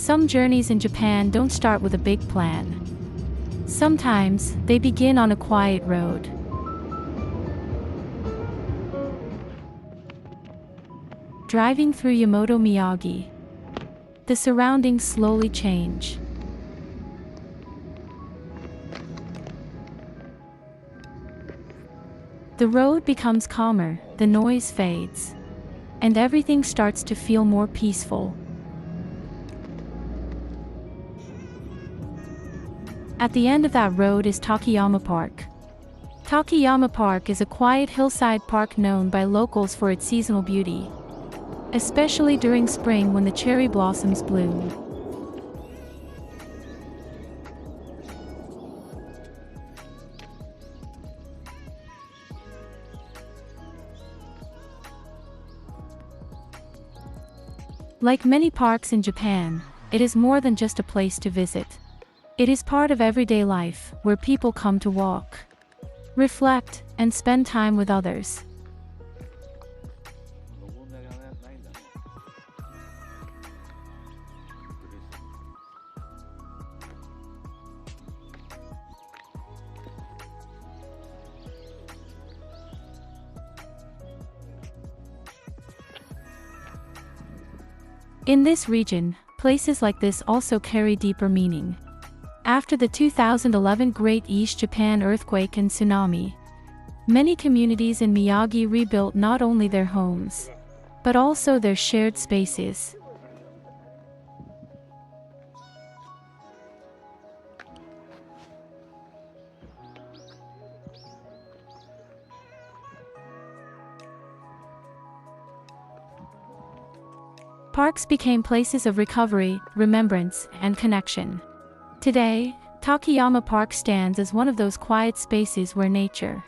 Some journeys in Japan don't start with a big plan. Sometimes, they begin on a quiet road. Driving through Yamoto Miyagi. The surroundings slowly change. The road becomes calmer, the noise fades, and everything starts to feel more peaceful. At the end of that road is Takiyama Park. Takiyama Park is a quiet hillside park known by locals for its seasonal beauty, especially during spring when the cherry blossoms bloom. Like many parks in Japan, it is more than just a place to visit. It is part of everyday life, where people come to walk, reflect, and spend time with others. In this region, places like this also carry deeper meaning. After the 2011 Great East Japan earthquake and tsunami, many communities in Miyagi rebuilt not only their homes, but also their shared spaces. Parks became places of recovery, remembrance, and connection. Today, Takiyama Park stands as one of those quiet spaces where nature,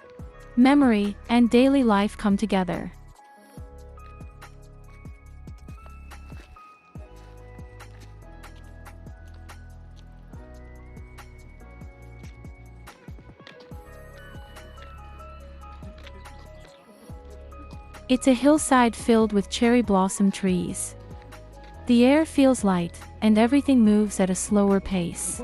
memory, and daily life come together. It's a hillside filled with cherry blossom trees. The air feels light, and everything moves at a slower pace.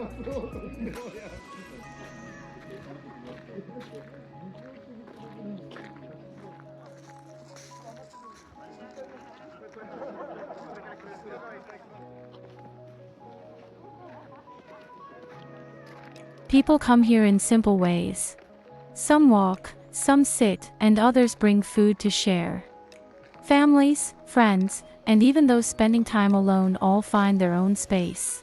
People come here in simple ways. Some walk, some sit, and others bring food to share. Families, friends, and even those spending time alone all find their own space.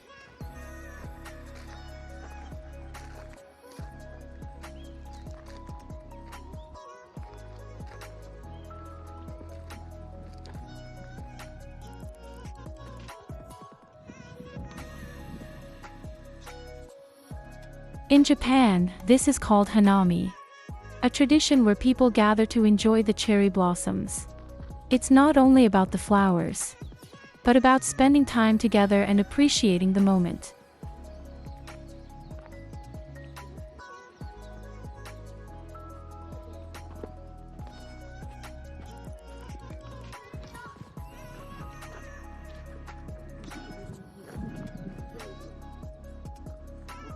In Japan, this is called Hanami, a tradition where people gather to enjoy the cherry blossoms. It's not only about the flowers, but about spending time together and appreciating the moment.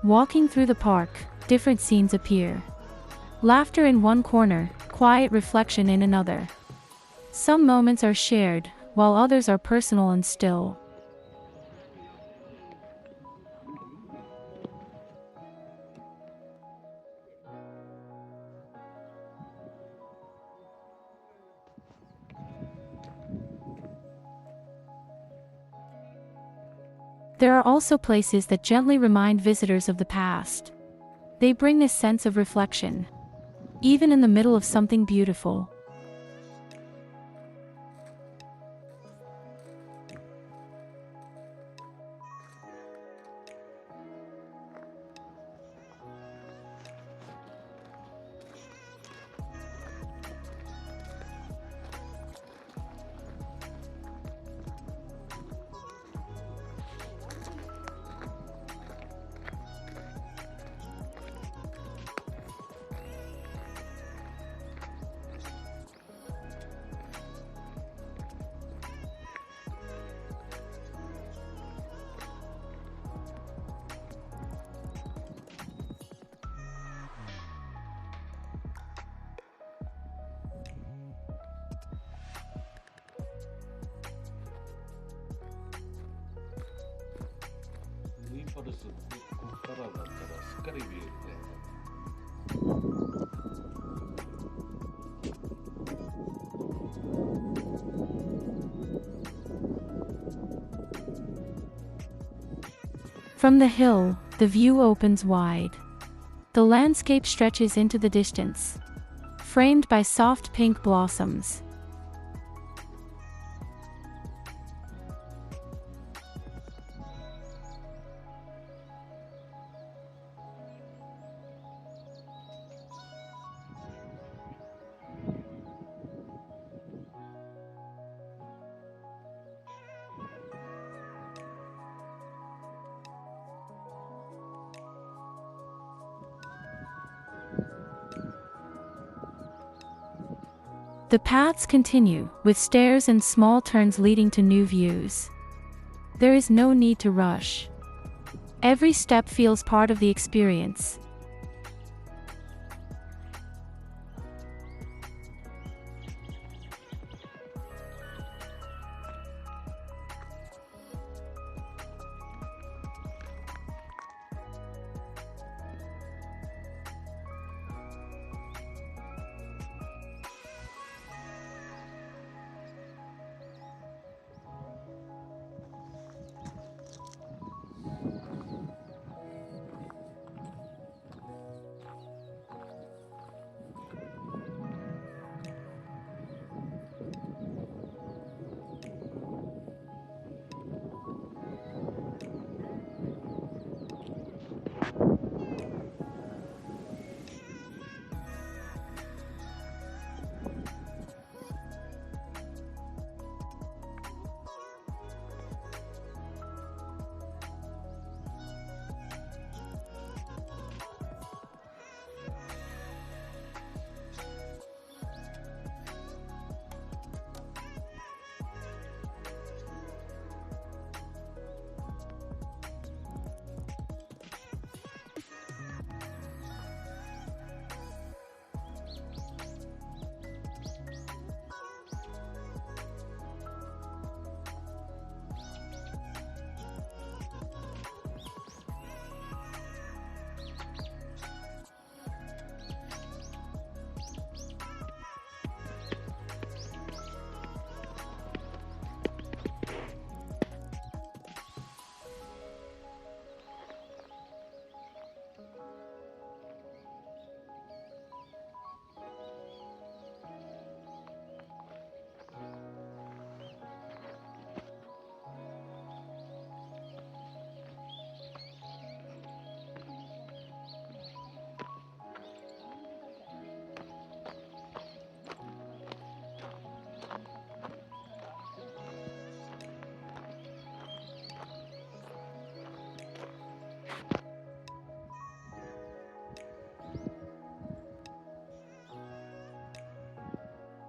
Walking through the park, different scenes appear. Laughter in one corner, quiet reflection in another. Some moments are shared, while others are personal and still. There are also places that gently remind visitors of the past. They bring this sense of reflection, even in the middle of something beautiful. ルスってここからだったらすっかり見えるね。From the hill, the view opens wide. The landscape stretches into the distance, framed by soft pink blossoms. The paths continue, with stairs and small turns leading to new views. There is no need to rush. Every step feels part of the experience.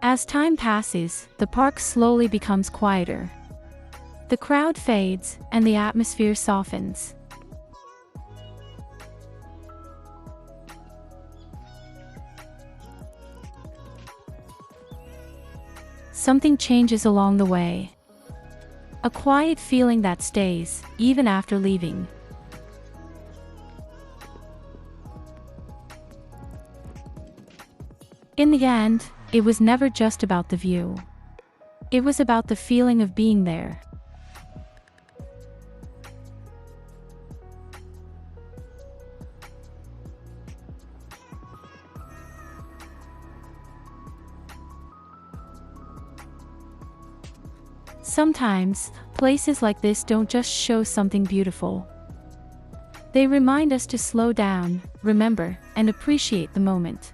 As time passes, the park slowly becomes quieter. The crowd fades, and the atmosphere softens. Something changes along the way. A quiet feeling that stays, even after leaving. In the end, it was never just about the view. It was about the feeling of being there. Sometimes, places like this don't just show something beautiful. They remind us to slow down, remember, and appreciate the moment.